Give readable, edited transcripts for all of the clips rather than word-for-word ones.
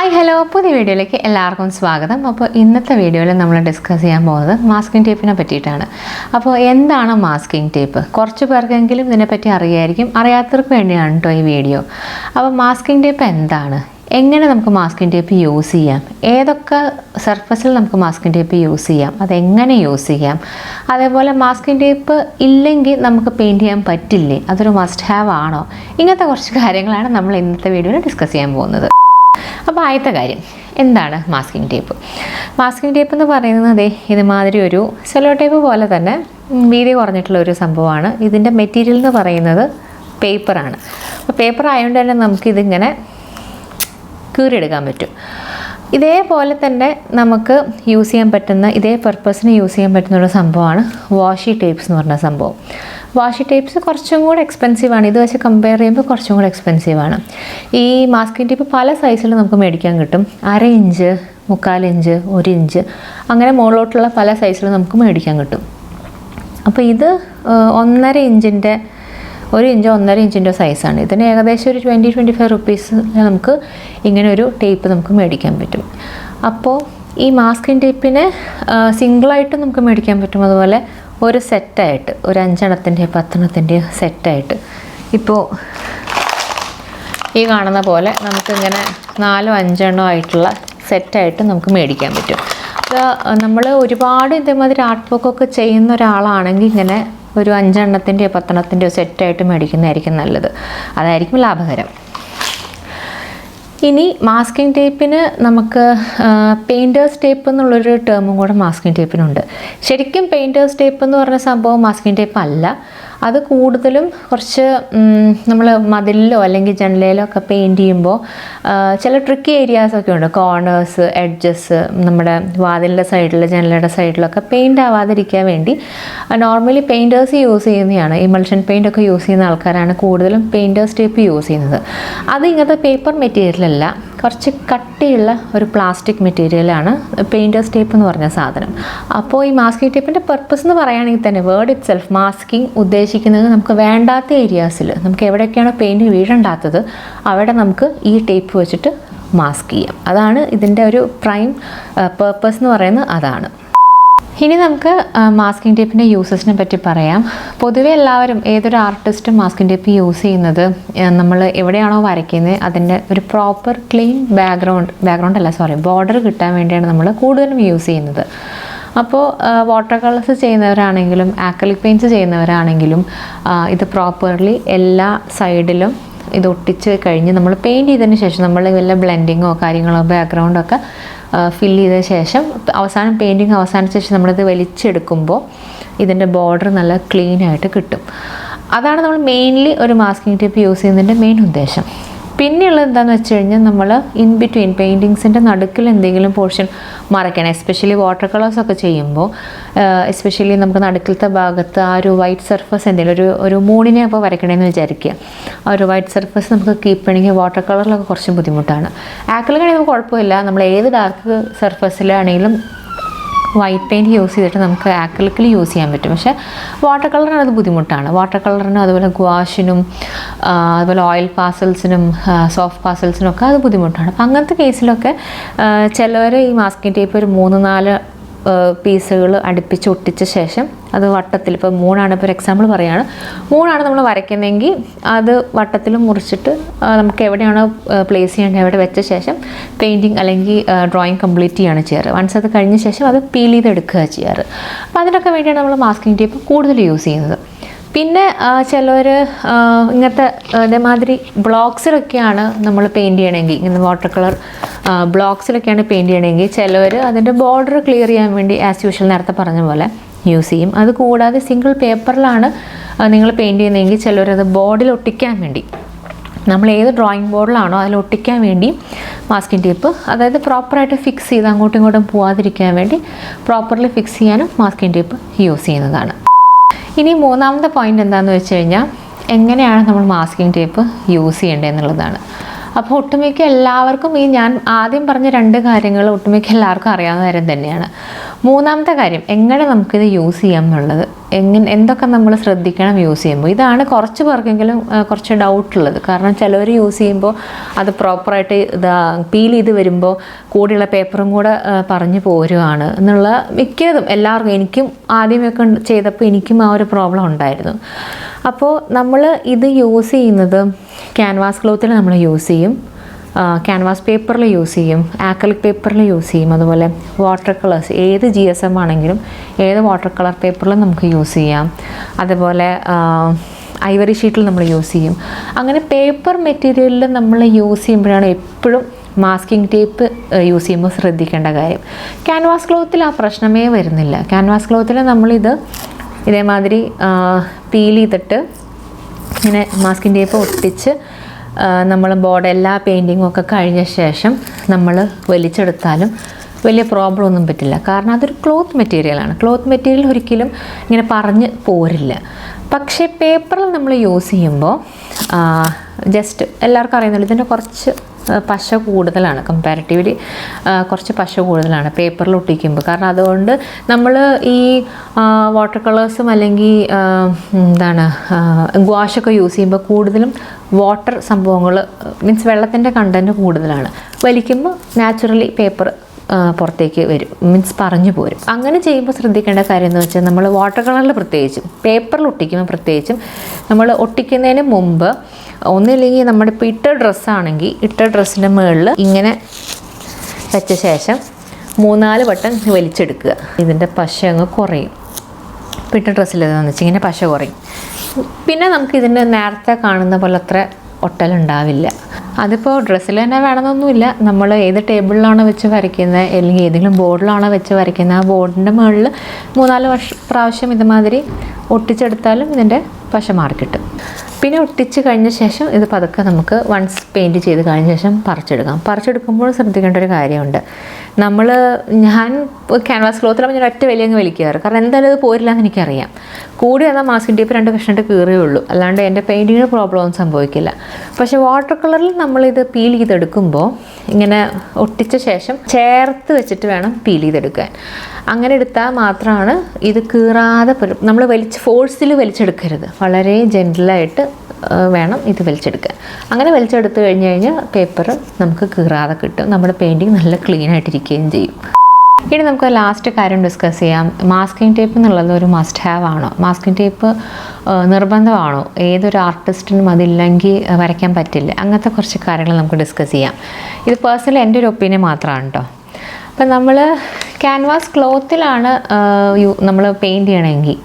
Hi hello പുതിയ വീഡിയോയിലേക്ക് എല്ലാവർക്കും സ്വാഗതം. അപ്പോൾ ഇന്നത്തെ വീഡിയോയിൽ നമ്മൾ ഡിസ്കസ് ചെയ്യാൻ പോകുന്നത് മാസ്കിംഗ് ടേപ്പിനെ പറ്റിയിട്ടാണ്. അപ്പോൾ എന്താണ് മാസ്കിംഗ് ടേപ്പ്? കുറച്ച് പേർക്കെങ്കിലും ഇതിനെപ്പറ്റി അറിയായിരിക്കും, അറിയാത്തവർക്ക് വേണ്ടിയാണ് കേട്ടോ ഈ വീഡിയോ. അപ്പോൾ മാസ്കിംഗ് ടേപ്പ് എന്താണ്, എങ്ങനെ നമുക്ക് മാസ്കിംഗ് ടേപ്പ് യൂസ് ചെയ്യാം, ഏതൊക്കെ സർഫസിൽ നമുക്ക് മാസ്കിംഗ് ടേപ്പ് യൂസ് ചെയ്യാം, അതെങ്ങനെ യൂസ് ചെയ്യാം, അതേപോലെ മാസ്കിംഗ് ടേപ്പ് ഇല്ലെങ്കിൽ നമുക്ക് പെയിൻറ്റ് ചെയ്യാൻ പറ്റില്ലേ, അതൊരു മസ്റ്റ് ഹാവ് ആണോ, ഇങ്ങനത്തെ കുറച്ച് കാര്യങ്ങളാണ് നമ്മൾ ഇന്നത്തെ വീഡിയോയിൽ ഡിസ്കസ് ചെയ്യാൻ പോകുന്നത്. അപ്പോൾ ആദ്യത്തെ കാര്യം എന്താണ് മാസ്കിംഗ് ടേപ്പ്? മാസ്കിംഗ് ടേപ്പ് എന്ന് പറയുന്നത് ഇതുമാതിരി ഒരു സെല്ലോ ടേപ്പ് പോലെ തന്നെ വീതി കുറഞ്ഞിട്ടുള്ള ഒരു സംഭവമാണ്. ഇതിൻ്റെ മെറ്റീരിയൽ എന്ന് പറയുന്നത് പേപ്പറാണ്. അപ്പോൾ പേപ്പർ ആയതുകൊണ്ട് തന്നെ നമുക്കിതിങ്ങനെ കീറിയെടുക്കാൻ പറ്റും. ഇതേപോലെ തന്നെ നമുക്ക് യൂസ് ചെയ്യാൻ പറ്റുന്ന, ഇതേ പർപ്പസിന് യൂസ് ചെയ്യാൻ പറ്റുന്ന ഒരു സംഭവമാണ് വാഷി ടേപ്സ് എന്ന് പറഞ്ഞ സംഭവം. വാഷി ടേപ്സ് കുറച്ചും കൂടെ എക്സ്പെൻസീവാണ്, ഇത് വെച്ച് കമ്പയർ ചെയ്യുമ്പോൾ കുറച്ചും കൂടെ എക്സ്പെൻസീവാണ്. ഈ മാസ്കിംഗ് ടേപ്പ് പല സൈസിൽ നമുക്ക് മേടിക്കാൻ കിട്ടും. 1/2 ഇഞ്ച്, 3/4 ഇഞ്ച്, 1 ഇഞ്ച്, അങ്ങനെ മുകളിലോട്ടുള്ള പല സൈസിൽ നമുക്ക് മേടിക്കാൻ കിട്ടും. അപ്പോൾ ഇത് 1.5 ഇഞ്ചിൻ്റെ, 1 ഇഞ്ചോ 1.5 ഇഞ്ചിൻ്റെ സൈസാണ്. ഇതിന് ഏകദേശം ഒരു 20-25 റുപ്പീസ് നമുക്ക് ഇങ്ങനെ ഒരു ടേപ്പ് നമുക്ക് മേടിക്കാൻ പറ്റും. അപ്പോൾ ഈ മാസ്കിംഗ് ടേപ്പിന് സിംഗിളായിട്ട് നമുക്ക് മേടിക്കാൻ പറ്റും, അതുപോലെ ഒരു സെറ്റായിട്ട് ഒരു 5 എണ്ണത്തിൻ്റെയോ 10 എണ്ണത്തിൻ്റെയോ സെറ്റായിട്ട്. ഇപ്പോൾ ഈ കാണുന്ന പോലെ നമുക്കിങ്ങനെ 4-5 എണ്ണോ ആയിട്ടുള്ള സെറ്റായിട്ട് നമുക്ക് മേടിക്കാൻ പറ്റും. നമ്മൾ ഒരുപാട് ഇതേമാതിരി ആർട്ട് വർക്കൊക്കെ ചെയ്യുന്ന ഒരാളാണെങ്കിൽ ഇങ്ങനെ ഒരു 5 എണ്ണത്തിൻ്റെയോ 10 എണ്ണത്തിൻ്റെയോ സെറ്റായിട്ട് മേടിക്കുന്നതായിരിക്കും നല്ലത്, അതായിരിക്കും ലാഭകരം. ഇനി മാസ്കിംഗ് ടേപ്പിന് നമുക്ക് പെയിൻറ്റേഴ്സ് ടേപ്പ് എന്നുള്ളൊരു ടേമും കൂടെ മാസ്കിംഗ് ടേപ്പിനുണ്ട്. ശരിക്കും പെയിൻറ്റേഴ്സ് ടേപ്പ് എന്ന് പറഞ്ഞ സംഭവം മാസ്കിംഗ് ടേപ്പ് അല്ല. അത് കൂടുതലും കുറച്ച് നമ്മൾ മതിലിലോ അല്ലെങ്കിൽ ജനലയിലോ ഒക്കെ പെയിൻറ്റ് ചെയ്യുമ്പോൾ ചില ട്രിക്കി ഏരിയാസൊക്കെ ഉണ്ട്, കോർണേഴ്സ്, എഡ്ജസ്, നമ്മുടെ വാതിലിൻ്റെ സൈഡിൽ, ജനലയുടെ സൈഡിലൊക്കെ പെയിൻറ്റ് ആവാതിരിക്കാൻ വേണ്ടി നോർമലി പെയിൻറ്റേഴ്സ് യൂസ് ചെയ്യുന്നതാണ്. ഇമൾഷൻ പെയിൻ്റ് ഒക്കെ യൂസ് ചെയ്യുന്ന ആൾക്കാരാണ് കൂടുതലും പെയിൻറ്റേഴ്സ് ടേപ്പ് യൂസ് ചെയ്യുന്നത്. അത് ഇങ്ങനത്തെ പേപ്പർ മെറ്റീരിയലല്ല, കുറച്ച് കട്ടിയുള്ള ഒരു പ്ലാസ്റ്റിക് മെറ്റീരിയലാണ് പെയിൻറ്റേഴ്സ് ടേപ്പ് എന്ന് പറഞ്ഞ സാധനം. അപ്പോൾ ഈ മാസ്കിംഗ് ടേപ്പിൻ്റെ പർപ്പസ് എന്ന് പറയുകയാണെങ്കിൽ തന്നെ വേർഡ് ഇറ്റ് സെൽഫ്, മാസ്കിംഗ് ഉദ്ദേശിക്കുന്നത് നമുക്ക് വേണ്ടാത്ത ഏരിയാസിൽ, നമുക്ക് എവിടെയൊക്കെയാണോ പെയിൻറ്റ് വീഴണ്ടാത്തത് അവിടെ നമുക്ക് ഈ ടേപ്പ് വെച്ചിട്ട് മാസ്ക് ചെയ്യാം. അതാണ് ഇതിൻ്റെ ഒരു പ്രൈം പർപ്പസ് എന്ന് പറയുന്നത്, അതാണ്. ഇനി നമുക്ക് മാസ്കിംഗ് ടേപ്പിൻ്റെ യൂസസിനെ പറ്റി പറയാം. പൊതുവെ എല്ലാവരും, ഏതൊരു ആർട്ടിസ്റ്റും മാസ്കിംഗ് ടേപ്പ് യൂസ് ചെയ്യുന്നത് നമ്മൾ എവിടെയാണോ വരയ്ക്കുന്നത് അതിൻ്റെ ഒരു പ്രോപ്പർ ക്ലീൻ ബോർഡർ കിട്ടാൻ വേണ്ടിയാണ് നമ്മൾ കൂടുതലും യൂസ് ചെയ്യുന്നത്. അപ്പോൾ വാട്ടർ കളേഴ്സ് ചെയ്യുന്നവരാണെങ്കിലും ആക്രിലിക് പെയിൻറ്റ്സ് ചെയ്യുന്നവരാണെങ്കിലും ഇത് പ്രോപ്പർലി എല്ലാ സൈഡിലും ഇത് ഒട്ടിച്ച് കഴിഞ്ഞ് നമ്മൾ പെയിൻറ്റ് ചെയ്തതിന് ശേഷം, നമ്മൾ വല്ല ബ്ലെൻഡിങ്ങോ കാര്യങ്ങളോ ബാക്ക്ഗ്രൗണ്ടൊക്കെ ഫില്ല് ചെയ്ത ശേഷം അവസാനം പെയിൻറ്റിങ് അവസാനിച്ച ശേഷം നമ്മളിത് വലിച്ചെടുക്കുമ്പോൾ ഇതിൻ്റെ ബോർഡർ നല്ല ക്ലീനായിട്ട് കിട്ടും. അതാണ് നമ്മൾ മെയിൻലി ഒരു മാസ്കിംഗ് ടേപ്പ് യൂസ് ചെയ്യുന്നതിൻ്റെ മെയിൻ ഉദ്ദേശം. പിന്നെയുള്ളത് എന്താണെന്ന് വെച്ച് കഴിഞ്ഞാൽ നമ്മൾ ഇൻ ബിറ്റ്വീൻ പെയിൻറ്റിങ്സിൻ്റെ നടുക്കിൽ എന്തെങ്കിലും പോർഷൻ മറയ്ക്കണം. എസ്പെഷ്യലി വാട്ടർ കളേഴ്സൊക്കെ ചെയ്യുമ്പോൾ, എസ്പെഷ്യലി നമുക്ക് നടുക്കിലത്തെ ഭാഗത്ത് ആ ഒരു വൈറ്റ് സർഫസ് എന്തെങ്കിലും ഒരു മൂണിനെ അപ്പോൾ വരയ്ക്കണമെന്ന് വിചാരിക്കുക. ആ ഒരു വൈറ്റ് സർഫസ് നമുക്ക് കീപ്പ് ചെയ്യണമെങ്കിൽ വാട്ടർ കളറിലൊക്കെ കുറച്ച് ബുദ്ധിമുട്ടാണ്. ആക്രിലിക്കാണെങ്കിൽ നമുക്ക് കുഴപ്പമില്ല, നമ്മൾ ഏത് ഡാർക്ക് സർഫസിലാണെങ്കിലും വൈറ്റ് പെയിൻറ്റ് യൂസ് ചെയ്തിട്ട് നമുക്ക് ആക്രിലിക്കിൽ യൂസ് ചെയ്യാൻ പറ്റും. പക്ഷേ വാട്ടർ കളറിന് അത് ബുദ്ധിമുട്ടാണ്. വാട്ടർ കളറിനും അതുപോലെ ഗുവാഷിനും അതുപോലെ ഓയിൽ പാസൽസിനും സോഫ്റ്റ് പാസൽസിനും ഒക്കെ അത് ബുദ്ധിമുട്ടാണ്. അപ്പം അങ്ങനത്തെ കേസിലൊക്കെ ചിലവർ ഈ മാസ്കിംഗ് ടേപ്പ് ഒരു 3-4 പീസുകൾ അടുപ്പിച്ച് ഒട്ടിച്ച ശേഷം അത് വട്ടത്തിൽ, ഇപ്പോൾ 3 ഇപ്പോൾ ഒരു എക്സാമ്പിൾ പറയുകയാണ്, 3 നമ്മൾ വരയ്ക്കുന്നതെങ്കിൽ അത് വട്ടത്തിൽ മുറിച്ചിട്ട് നമുക്ക് എവിടെയാണോ പ്ലേസ് ചെയ്യേണ്ടത് അവിടെ വെച്ച ശേഷം പെയിൻറ്റിങ് അല്ലെങ്കിൽ ഡ്രോയിങ് കംപ്ലീറ്റ് ചെയ്യുകയാണ് ചെയ്യാറ്. വൺസ് അത് കഴിഞ്ഞ ശേഷം അത് പീൽ ചെയ്തെടുക്കുക ചെയ്യാറ്. അപ്പോൾ അതിനൊക്കെ വേണ്ടിയാണ് നമ്മൾ മാസ്കിംഗ് ടേപ്പ് കൂടുതൽ യൂസ് ചെയ്യുന്നത്. പിന്നെ ചിലർ ഇങ്ങനത്തെ ഇതേമാതിരി ബ്ലോക്സിലൊക്കെയാണ് നമ്മൾ പെയിൻറ്റ് ചെയ്യണമെങ്കിൽ, ഇങ്ങനെ വാട്ടർ കളർ ബ്ലോക്സിലൊക്കെയാണ് പെയിൻറ്റ് ചെയ്യണമെങ്കിൽ ചിലവർ അതിൻ്റെ ബോർഡർ ക്ലിയർ ചെയ്യാൻ വേണ്ടി ആസ് യൂഷ്വൽ നേരത്തെ പറഞ്ഞ പോലെ യൂസ് ചെയ്യും. അത് കൂടാതെ സിംഗിൾ പേപ്പറിലാണ് നിങ്ങൾ പെയിൻറ്റ് ചെയ്യുന്നതെങ്കിൽ ചിലവരത് ബോർഡിൽ ഒട്ടിക്കാൻ വേണ്ടി, നമ്മൾ ഏത് ഡ്രോയിങ് ബോർഡിലാണോ അതിൽ ഒട്ടിക്കാൻ വേണ്ടി മാസ്കിംഗ് ടേപ്പ്, അതായത് പ്രോപ്പറായിട്ട് ഫിക്സ് ചെയ്ത് അങ്ങോട്ടും ഇങ്ങോട്ടും പോകാതിരിക്കാൻ വേണ്ടി പ്രോപ്പർലി ഫിക്സ് ചെയ്യാനും മാസ്കിംഗ് ടേപ്പ് യൂസ് ചെയ്യുന്നതാണ്. ഇനി മൂന്നാമത്തെ പോയിൻ്റ് എന്താണെന്ന് വെച്ച് കഴിഞ്ഞാൽ എങ്ങനെയാണ് നമ്മൾ മാസ്കിംഗ് ടേപ്പ് യൂസ് ചെയ്യേണ്ടത് എന്നുള്ളതാണ്. അപ്പോൾ ഒട്ടുമിക്ക എല്ലാവർക്കും ഈ ഞാൻ ആദ്യം പറഞ്ഞ 2 കാര്യങ്ങൾ ഒട്ടുമിക്ക എല്ലാവർക്കും അറിയാവുന്ന കാര്യം തന്നെയാണ്. മൂന്നാമത്തെ കാര്യം, എങ്ങനെ നമുക്കിത് യൂസ് ചെയ്യാം എന്നുള്ളത്, എന്തൊക്കെ നമ്മൾ ശ്രദ്ധിക്കണം യൂസ് ചെയ്യുമ്പോൾ. ഇതാണ് കുറച്ച് പേർക്കെങ്കിലും കുറച്ച് ഡൗട്ടുള്ളത്. കാരണം ചിലവർ യൂസ് ചെയ്യുമ്പോൾ അത് പ്രോപ്പറായിട്ട് പീൽ ചെയ്ത് വരുമ്പോൾ കൂടെയുള്ള പേപ്പറും കൂടെ പറഞ്ഞു പോരുവാണ് എന്നുള്ള മിക്കതും എല്ലാവർക്കും, എനിക്കും ആദ്യമൊക്കെ ചെയ്തപ്പോൾ എനിക്കും ആ ഒരു പ്രോബ്ലം ഉണ്ടായിരുന്നു. അപ്പോൾ നമ്മൾ ഇത് യൂസ് ചെയ്യുന്നത് ക്യാൻവാസ് ക്ലോത്തിൽ നമ്മൾ യൂസ് ചെയ്യും, ക്യാൻവാസ് പേപ്പറിൽ യൂസ് ചെയ്യും, ആക്രിലിക് പേപ്പറിൽ യൂസ് ചെയ്യും, അതുപോലെ വാട്ടർ കളേഴ്സ് ഏത് GSM ആണെങ്കിലും ഏത് വാട്ടർ കളർ പേപ്പറിലും നമുക്ക് യൂസ് ചെയ്യാം. അതുപോലെ ഐവറി ഷീറ്റിൽ നമ്മൾ യൂസ് ചെയ്യും. അങ്ങനെ പേപ്പർ മെറ്റീരിയലിൽ നമ്മൾ യൂസ് ചെയ്യുമ്പോഴാണ് എപ്പോഴും മാസ്കിംഗ് ടേപ്പ് യൂസ് ചെയ്യുമ്പോൾ ശ്രദ്ധിക്കേണ്ട കാര്യം. ക്യാൻവാസ് ക്ലോത്തിൽ ആ പ്രശ്നമേ വരുന്നില്ല. ക്യാൻവാസ് ക്ലോത്തിൽ നമ്മളിത് ഇതേമാതിരി പീൽ ചെയ്തിട്ട് ഇങ്ങനെ മാസ്കിംഗ് ടേപ്പ് ഒട്ടിച്ച് നമ്മൾ എല്ലാ പെയിൻറ്റിങ്ങും ഒക്കെ കഴിഞ്ഞ ശേഷം നമ്മൾ വലിച്ചെടുത്താലും വലിയ പ്രോബ്ലം ഒന്നും പറ്റില്ല. കാരണം അതൊരു ക്ലോത്ത് മെറ്റീരിയലാണ്. ക്ലോത്ത് മെറ്റീരിയൽ ഒരിക്കലും ഇങ്ങനെ പറഞ്ഞ് പോരില്ല. പക്ഷേ പേപ്പറിൽ നമ്മൾ യൂസ് ചെയ്യുമ്പോൾ ജസ്റ്റ് എല്ലാവർക്കും അറിയുന്നില്ല, ഇതിൻ്റെ കുറച്ച് പശ കൂടുതലാണ്, കമ്പാരിറ്റീവ്ലി കുറച്ച് പശ കൂടുതലാണ് പേപ്പറിൽ ഒട്ടിക്കുമ്പോൾ. കാരണം അതുകൊണ്ട് നമ്മൾ ഈ വാട്ടർ കളേഴ്സും അല്ലെങ്കിൽ ഗുവാഷൊക്കെ യൂസ് ചെയ്യുമ്പോൾ കൂടുതലും വാട്ടർ സംഭവങ്ങൾ, മീൻസ് വെള്ളത്തിൻ്റെ കണ്ടൻറ്റ് കൂടുതലാണ്. വലിക്കുമ്പോൾ നാച്ചുറലി പേപ്പർ പുറത്തേക്ക് വരും, മീൻസ് പറഞ്ഞു പോരും. അങ്ങനെ ചെയ്യുമ്പോൾ ശ്രദ്ധിക്കേണ്ട കാര്യം എന്ന് വെച്ചാൽ നമ്മൾ വാട്ടർ കളറിൽ പ്രത്യേകിച്ചും പേപ്പറിൽ ഒട്ടിക്കുമ്പോൾ പ്രത്യേകിച്ചും നമ്മൾ ഒട്ടിക്കുന്നതിന് മുമ്പ് ഒന്നില്ലെങ്കിൽ നമ്മുടെ ഇപ്പോൾ ഇട്ട ഡ്രസ്സാണെങ്കിൽ ഇട്ട ഡ്രസ്സിൻ്റെ മുകളിൽ ഇങ്ങനെ വെച്ച ശേഷം 3-4 വട്ടം വലിച്ചെടുക്കുക. ഇതിൻ്റെ പശ അങ്ങ് കുറയും. ഇട്ട ഡ്രസ്സിൽ ഏതാണെന്ന് വെച്ചാൽ ഇങ്ങനെ പശ കുറയും. പിന്നെ നമുക്കിതിൻ്റെ നേരത്തെ കാണുന്ന പോലെ അത്ര ഒട്ടലുണ്ടാവില്ല. അതിപ്പോൾ ഡ്രസ്സിൽ തന്നെ വേണമെന്നൊന്നുമില്ല. നമ്മൾ ഏത് ടേബിളിലാണോ വെച്ച് വരയ്ക്കുന്നത് അല്ലെങ്കിൽ ഏതെങ്കിലും ബോർഡിലാണോ വെച്ച് വരയ്ക്കുന്നത് ആ ബോർഡിൻ്റെ മുകളിൽ 3-4 പ്രാവശ്യം ഇതുമാതിരി ഒട്ടിച്ചെടുത്താലും ഇതിൻ്റെ പശ മാറിക്കിട്ടും. പിന്നെ ഒട്ടിച്ച് കഴിഞ്ഞ ശേഷം ഇത് പതുക്കെ നമുക്ക് വൺസ് പെയിൻറ്റ് ചെയ്ത് കഴിഞ്ഞ ശേഷം പറിച്ചെടുക്കാം. പറിച്ചെടുക്കുമ്പോൾ ശ്രദ്ധിക്കേണ്ട ഒരു കാര്യമുണ്ട്. ഞാൻ ക്യാൻവാസ് ക്ലോത്തിലാകുമ്പോൾ ഞാൻ ഒറ്റ വലിയങ്ങ് വലിക്കാറ്. കാരണം എന്തായാലും ഇത് പോരില്ല എന്ന് എനിക്കറിയാം. കൂടി എന്നാൽ മാസ്കിംഗ് ടേപ്പ് 2 കഷ്ണമായിട്ട് കീറുകയുള്ളൂ, അല്ലാണ്ട് എൻ്റെ പെയിൻറ്റിങ്ങിന് പ്രോബ്ലം ഒന്നും സംഭവിക്കില്ല. പക്ഷേ വാട്ടർ കളറിൽ നമ്മളിത് പീൽ ചെയ്തെടുക്കുമ്പോൾ ഇങ്ങനെ ഒട്ടിച്ച ശേഷം ചേർത്ത് വെച്ചിട്ട് വേണം പീൽ ചെയ്തെടുക്കാൻ. അങ്ങനെ എടുത്താൽ മാത്രമാണ് ഇത് കീറാതെ നമ്മൾ ഫോഴ്സിൽ വലിച്ചെടുക്കരുത്. വളരെ ജെൻറ്റിലായിട്ട് വേണം ഇത് വലിച്ചെടുക്കാൻ. അങ്ങനെ വലിച്ചെടുത്ത് കഴിഞ്ഞാൽ പേപ്പർ നമുക്ക് കീറാതെ കിട്ടും. നമ്മുടെ പെയിൻറ്റിങ് നല്ല ക്ലീൻ ആയിട്ടിരിക്കുകയും ചെയ്യും. ഇനി നമുക്ക് ലാസ്റ്റ് കാര്യം ഡിസ്കസ് ചെയ്യാം. മാസ്കിംഗ് ടേപ്പ് എന്നുള്ളത് ഒരു മസ്റ്റ് ഹാവ് ആണോ? മാസ്കിംഗ് ടേപ്പ് നിർബന്ധമാണോ? ഏതൊരു ആർട്ടിസ്റ്റിനും അതില്ലെങ്കിൽ വരയ്ക്കാൻ പറ്റില്ല? അങ്ങനത്തെ കുറച്ച് കാര്യങ്ങൾ നമുക്ക് ഡിസ്കസ് ചെയ്യാം. ഇത് പേഴ്സണലി എൻ്റെ ഒരു ഒപ്പീനിയൻ മാത്രമാണ് കേട്ടോ. അപ്പം നമ്മൾ ക്യാൻവാസ് ക്ലോത്തിലാണ് നമ്മൾ പെയിൻറ്റ് ചെയ്യണമെങ്കിൽ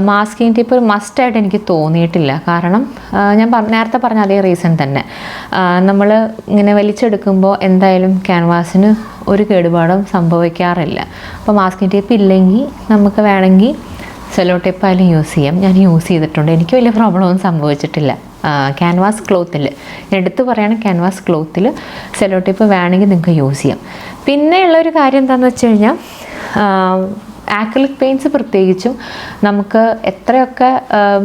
മാസ്കിംഗ് ടേപ്പ് ഒരു മസ്റ്റായിട്ട് എനിക്ക് തോന്നിയിട്ടില്ല. കാരണം ഞാൻ നേരത്തെ പറഞ്ഞ അതേ റീസൺ തന്നെ. നമ്മൾ ഇങ്ങനെ വലിച്ചെടുക്കുമ്പോൾ എന്തായാലും ക്യാൻവാസിന് ഒരു കേടുപാടും സംഭവിക്കാറില്ല. അപ്പോൾ മാസ്കിംഗ് ടേപ്പ് ഇല്ലെങ്കിൽ നമുക്ക് വേണമെങ്കിൽ സെല്ലോ ടേപ്പ് ആയാലും യൂസ് ചെയ്യാം. ഞാൻ യൂസ് ചെയ്തിട്ടുണ്ട്, എനിക്ക് വലിയ പ്രോബ്ലം ഒന്നും സംഭവിച്ചിട്ടില്ല. ക്യാൻവാസ് ക്ലോത്തിൽ എടുത്ത് പറയുകയാണ്, ക്യാൻവാസ് ക്ലോത്തിൽ സെല്ലോ ടേപ്പ് വേണമെങ്കിൽ നിങ്ങൾക്ക് യൂസ് ചെയ്യാം. പിന്നെ ഉള്ളൊരു കാര്യം എന്താണെന്ന് വെച്ച് കഴിഞ്ഞാൽ ആക്രിലിക് പെയിൻറ്റ്സ് പ്രത്യേകിച്ചും നമുക്ക് എത്രയൊക്കെ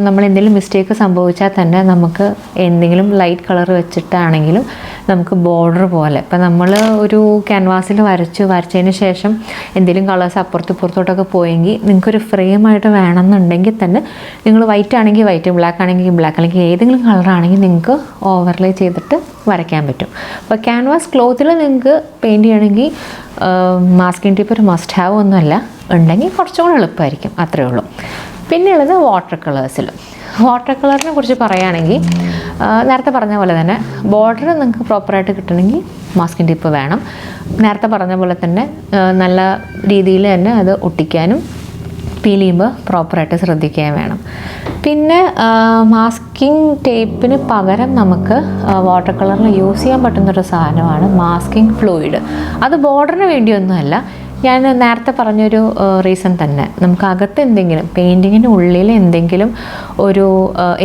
നമ്മൾ എന്തെങ്കിലും മിസ്റ്റേക്ക് സംഭവിച്ചാൽ തന്നെ നമുക്ക് എന്തെങ്കിലും ലൈറ്റ് കളർ വെച്ചിട്ടാണെങ്കിലും നമുക്ക് ബോർഡർ പോലെ ഇപ്പം നമ്മൾ ഒരു ക്യാൻവാസിൽ വരച്ചതിന് ശേഷം എന്തെങ്കിലും കളേഴ്സ് അപ്പുറത്തോട്ടൊക്കെ പോയെങ്കിൽ നിങ്ങൾക്കൊരു ഫ്രെയിമായിട്ട് വേണമെന്നുണ്ടെങ്കിൽ തന്നെ നിങ്ങൾ വൈറ്റ് ആണെങ്കിൽ വൈറ്റ്, ബ്ലാക്ക് ആണെങ്കിൽ ബ്ലാക്ക്, അല്ലെങ്കിൽ ഏതെങ്കിലും കളറാണെങ്കിൽ നിങ്ങൾക്ക് ഓവർലേ ചെയ്തിട്ട് വരയ്ക്കാൻ പറ്റും. അപ്പോൾ ക്യാൻവാസ് ക്ലോത്തിൽ നിങ്ങൾക്ക് പെയിൻറ്റ് ചെയ്യണമെങ്കിൽ മാസ്കിംഗ് ടേപ്പ് ഒരു മസ്റ്റ് ഹാവ് ഒന്നുമല്ല, ഉണ്ടെങ്കിൽ കുറച്ചും കൂടെ എളുപ്പമായിരിക്കും, അത്രയേ ഉള്ളൂ. പിന്നെയുള്ളത് വാട്ടർ കളേഴ്സിൽ. വാട്ടർ കളറിനെ കുറിച്ച് പറയുകയാണെങ്കിൽ നേരത്തെ പറഞ്ഞ പോലെ തന്നെ ബോർഡർ നിങ്ങൾക്ക് പ്രോപ്പറായിട്ട് കിട്ടണമെങ്കിൽ മാസ്കിംഗ് ടേപ്പ് വേണം. നേരത്തെ പറഞ്ഞ പോലെ തന്നെ നല്ല രീതിയിൽ തന്നെ അത് ഒട്ടിക്കാനും പീൽ ചെയ്യുമ്പോൾ പ്രോപ്പറായിട്ട് ശ്രദ്ധിക്കുകയും വേണം. പിന്നെ മാസ്കിംഗ് ടേപ്പിന് പകരം നമുക്ക് വാട്ടർ കളറിൽ യൂസ് ചെയ്യാൻ പറ്റുന്നൊരു സാധനമാണ് മാസ്കിംഗ് ഫ്ലൂയിഡ്. അത് ബോർഡറിന് വേണ്ടിയൊന്നുമല്ല, ഞാൻ നേരത്തെ പറഞ്ഞൊരു റീസൺ തന്നെ. നമുക്ക് അകത്ത് എന്തെങ്കിലും പെയിൻറ്റിങ്ങിൻ്റെ ഉള്ളിൽ എന്തെങ്കിലും ഒരു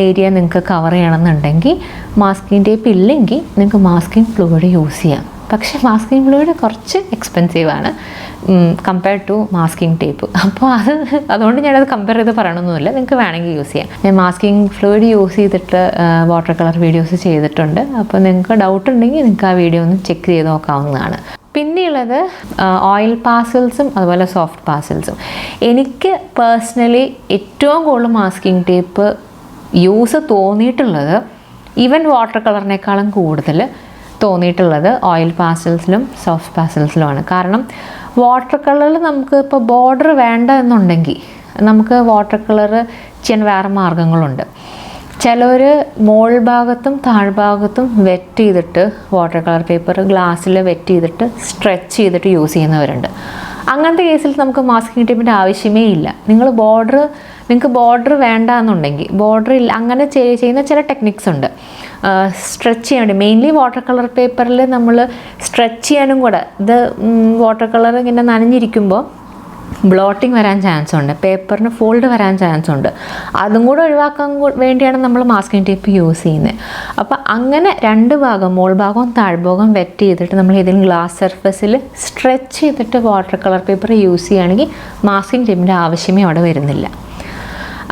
ഏരിയ നിങ്ങൾക്ക് കവർ ചെയ്യണമെന്നുണ്ടെങ്കിൽ മാസ്കിംഗ് ടേപ്പ് ഇല്ലെങ്കിൽ നിങ്ങൾക്ക് മാസ്കിംഗ് ഫ്ലൂയിഡ് യൂസ് ചെയ്യാം. പക്ഷേ മാസ്കിംഗ് ഫ്ലൂയിഡ് കുറച്ച് എക്സ്പെൻസീവാണ് കമ്പയർഡ് ടു മാസ്കിംഗ് ടേപ്പ്. അപ്പോൾ അതുകൊണ്ട് ഞാനത് കമ്പയർ ചെയ്ത് പറയണമെന്നില്ല, നിങ്ങൾക്ക് വേണമെങ്കിൽ യൂസ് ചെയ്യാം. ഞാൻ മാസ്കിംഗ് ഫ്ലൂയിഡ് യൂസ് ചെയ്തിട്ട് വാട്ടർ കളർ വീഡിയോസ് ചെയ്തിട്ടുണ്ട്. അപ്പോൾ നിങ്ങൾക്ക് ഡൗട്ട് ഉണ്ടെങ്കിൽ നിങ്ങൾക്ക് ആ വീഡിയോ ഒന്ന് ചെക്ക് ചെയ്ത് നോക്കാവുന്നതാണ്. പിന്നെയുള്ളത് ഓയിൽ പാസൽസും അതുപോലെ സോഫ്റ്റ് പാസൽസും. എനിക്ക് പേഴ്സണലി ഏറ്റവും കൂടുതൽ മാസ്കിംഗ് ടേപ്പ് യൂസ് തോന്നിയിട്ടുള്ളത്, ഈവൻ വാട്ടർ കളറിനേക്കാളും കൂടുതൽ തോന്നിയിട്ടുള്ളത് ഓയിൽ പാസൽസിലും സോഫ്റ്റ് പാസൽസിലുമാണ്. കാരണം വാട്ടർ കളറിൽ നമുക്ക് ഇപ്പോൾ ബോർഡർ വേണ്ട എന്നുണ്ടെങ്കിൽ നമുക്ക് വാട്ടർ കളർ ചെയ്യാൻ വേറെ മാർഗ്ഗങ്ങളുണ്ട്. ചിലർ മോൾ ഭാഗത്തും താഴ്ഭാഗത്തും വെറ്റ് ചെയ്തിട്ട് വാട്ടർ കളർ പേപ്പർ ഗ്ലാസ്സിൽ വെറ്റ് ചെയ്തിട്ട് സ്ട്രെച്ച് ചെയ്തിട്ട് യൂസ് ചെയ്യുന്നവരുണ്ട്. അങ്ങനത്തെ കേസിൽ നമുക്ക് മാസ്കിംഗ് ടേപ്പിൻ്റെ ആവശ്യമേ ഇല്ല. നിങ്ങൾക്ക് ബോർഡർ വേണ്ട എന്നുണ്ടെങ്കിൽ ബോർഡർ ഇല്ല, അങ്ങനെ ചെയ്യുന്ന ചില ടെക്നിക്സ് ഉണ്ട് സ്ട്രെച്ച് ചെയ്യാൻ വേണ്ടി. മെയിൻലി വാട്ടർ കളർ പേപ്പറിൽ നമ്മൾ സ്ട്രെച്ച് ചെയ്യാനും കൂടെ, ഇത് വാട്ടർ കളർ ഇങ്ങനെ നനഞ്ഞിരിക്കുമ്പോൾ ബ്ലോട്ടിങ് വരാൻ ചാൻസ് ഉണ്ട്, പേപ്പറിന് ഫോൾഡ് വരാൻ ചാൻസ് ഉണ്ട്. അതും കൂടെ ഒഴിവാക്കാൻ വേണ്ടിയാണ് നമ്മൾ മാസ്കിംഗ് ടേപ്പ് യൂസ് ചെയ്യുന്നത്. അപ്പോൾ അങ്ങനെ രണ്ട് ഭാഗം, മോൾ ഭാഗവും താഴ്ഭാഗവും വെറ്റ് ചെയ്തിട്ട് നമ്മൾ ഏതെങ്കിലും ഗ്ലാസ് സർഫസിൽ സ്ട്രെച്ച് ചെയ്തിട്ട് വാട്ടർ കളർ പേപ്പർ യൂസ് ചെയ്യുകയാണെങ്കിൽ മാസ്കിംഗ് ടേപ്പിൻ്റെ ആവശ്യമേ അവിടെ വരുന്നില്ല.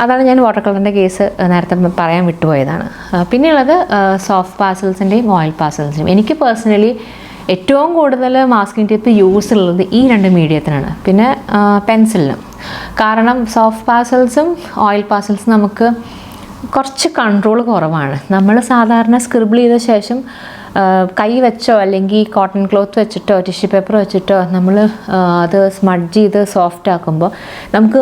അതാണ് ഞാൻ വാട്ടർ കളറിൻ്റെ കേസ് നേരത്തെ പറയാൻ വിട്ടുപോയതാണ്. പിന്നെയുള്ളത് സോഫ്റ്റ് പാസൽസിൻ്റെയും ഓയിൽ പാസൽസിൻ്റെയും. എനിക്ക് പേഴ്സണലി ഏറ്റവും കൂടുതൽ മാസ്കിംഗ് ടേപ്പ് യൂസ് ഉള്ളത് ഈ രണ്ട് മീഡിയത്തിനാണ്, പിന്നെ പെൻസിലിനും. കാരണം സോഫ്റ്റ് പാസൽസും ഓയിൽ പാസൽസും നമുക്ക് കുറച്ച് കൺട്രോൾ കുറവാണ്. നമ്മൾ സാധാരണ സ്ക്രിബിൾ ചെയ്ത ശേഷം കൈ വെച്ചോ അല്ലെങ്കിൽ കോട്ടൺ ക്ലോത്ത് വെച്ചിട്ടോ ടിഷ്യൂ പേപ്പർ വെച്ചിട്ടോ നമ്മൾ അത് സ്മഡ്ജ് ചെയ്ത് സോഫ്റ്റ് ആക്കുമ്പോൾ നമുക്ക്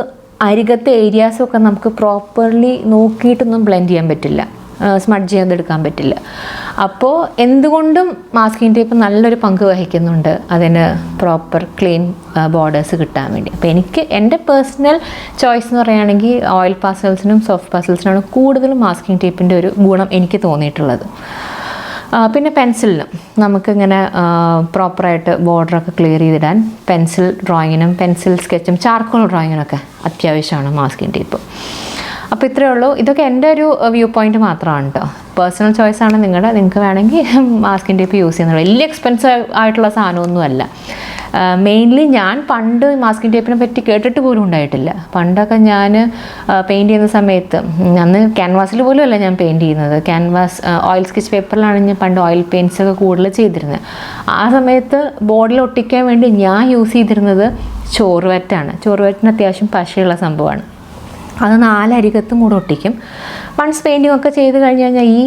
അരികത്തെ ഏരിയാസൊക്കെ നമുക്ക് പ്രോപ്പർലി നോക്കിയിട്ടൊന്നും ബ്ലെൻഡ് ചെയ്യാൻ പറ്റില്ല, സ്മഡ്ജ് ചെയ്തെടുക്കാൻ പറ്റില്ല. അപ്പോൾ എന്തുകൊണ്ടും മാസ്കിംഗ് ടേപ്പ് നല്ലൊരു പങ്ക് വഹിക്കുന്നുണ്ട് അതിന് പ്രോപ്പർ ക്ലീൻ ബോർഡേഴ്സ് കിട്ടാൻ വേണ്ടി. അപ്പോൾ എനിക്ക് എൻ്റെ പേഴ്സണൽ ചോയ്സ് എന്ന് പറയുകയാണെങ്കിൽ ഓയിൽ പാസൽസിനും സോഫ്റ്റ് പാസൽസിനാണ് കൂടുതലും മാസ്കിംഗ് ടേപ്പിൻ്റെ ഒരു ഗുണം എനിക്ക് തോന്നിയിട്ടുള്ളത്. പിന്നെ പെൻസിലിനും നമുക്കിങ്ങനെ പ്രോപ്പറായിട്ട് ബോർഡറൊക്കെ ക്ലിയർ ചെയ്തിടാൻ പെൻസിൽ ഡ്രോയിങ്ങിനും പെൻസിൽ സ്കെച്ചും ചാർക്കോൾ ഡ്രോയിങ്ങിനൊക്കെ അത്യാവശ്യമാണ് മാസ്കിംഗ് ടേപ്പ്. അപ്പോൾ ഇത്രയേ ഉള്ളൂ. ഇതൊക്കെ എൻ്റെ ഒരു വ്യൂ പോയിൻറ്റ് മാത്രമാണ് കേട്ടോ, പേഴ്സണൽ ചോയ്സാണ് നിങ്ങൾക്ക് വേണമെങ്കിൽ മാസ്കിംഗ് ടേപ്പ് യൂസ് ചെയ്യുന്നത്. വലിയ എക്സ്പെൻസീവ് ആയിട്ടുള്ള സാധനമൊന്നുമല്ല. മെയിൻലി ഞാൻ പണ്ട് മാസ്കിംഗ് ടേപ്പിനെ പറ്റി കേട്ടിട്ട് പോലും ഉണ്ടായിട്ടില്ല. പണ്ടൊക്കെ ഞാൻ പെയിൻറ്റ് ചെയ്യുന്ന സമയത്ത്, അന്ന് ക്യാൻവാസിൽ പോലും അല്ല ഞാൻ പെയിൻറ്റ് ചെയ്യുന്നത്, ക്യാൻവാസ് ഓയിൽ സ്കെച്ച് പേപ്പറിലാണ് ഞാൻ പണ്ട് ഓയിൽ പെയിൻറ്റ്സൊക്കെ കൂടുതൽ ചെയ്തിരുന്നത്. ആ സമയത്ത് ബോർഡിൽ ഒട്ടിക്കാൻ വേണ്ടി ഞാൻ യൂസ് ചെയ്തിരുന്നത് ചോറുവറ്റാണ്. ചോറുവറ്റിന് അത്യാവശ്യം പശയുള്ള സംഭവമാണ്. അത് 4 അരികത്തും കൂടെ ഒട്ടിക്കും. വൺസ് പെയിൻറ്റിംഗ് ഒക്കെ ചെയ്ത് കഴിഞ്ഞ് കഴിഞ്ഞാൽ ഈ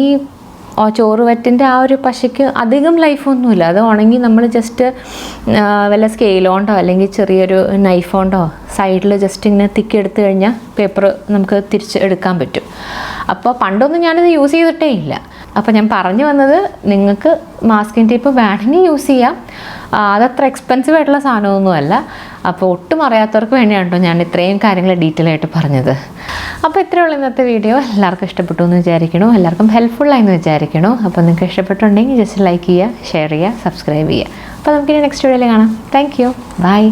ചോറുവറ്റിൻ്റെ ആ ഒരു പശയ്ക്ക് അധികം ലൈഫൊന്നുമില്ല. അത് ഉണങ്ങി നമ്മൾ ജസ്റ്റ് വല്ല സ്കെയിൽ കൊണ്ടോ അല്ലെങ്കിൽ ചെറിയൊരു നൈഫ് കൊണ്ടോ സൈഡിൽ ജസ്റ്റ് ഇങ്ങനെ തിക്കി എടുത്തു കഴിഞ്ഞാൽ പേപ്പർ നമുക്ക് തിരിച്ച് എടുക്കാൻ പറ്റും. അപ്പോൾ പണ്ടൊന്നും ഞാനിത് യൂസ് ചെയ്തിട്ടേ ഇല്ല. അപ്പോൾ ഞാൻ പറഞ്ഞു വന്നത്, നിങ്ങൾക്ക് മാസ്കിംഗ് ടേപ്പ് വേണമെങ്കിൽ യൂസ് ചെയ്യാം, അതത്ര എക്സ്പെൻസീവ് ആയിട്ടുള്ള സാധനമൊന്നുമല്ല. അപ്പോൾ ഒട്ടും അറിയാത്തവർക്ക് വേണ്ടിയാണ് കേട്ടോ ഞാൻ ഇത്രയും കാര്യങ്ങൾ ഡീറ്റെയിൽ ആയിട്ട് പറഞ്ഞത്. അപ്പോൾ ഇത്രയുള്ള ഇന്നത്തെ വീഡിയോ. എല്ലാവർക്കും ഇഷ്ടപ്പെട്ടു എന്ന് വിചാരിക്കണു, എല്ലാവർക്കും ഹെൽപ്ഫുള്ളായെന്ന് വിചാരിക്കണു. അപ്പോൾ നിങ്ങൾക്ക് ഇഷ്ടപ്പെട്ടുണ്ടെങ്കിൽ ജസ്റ്റ് ലൈക്ക് ചെയ്യുക, ഷെയർ ചെയ്യുക, സബ്സ്ക്രൈബ് ചെയ്യുക. അപ്പോൾ നമുക്കിനി നെക്സ്റ്റ് വീഡിയോയിൽ കാണാം. Thank you, by.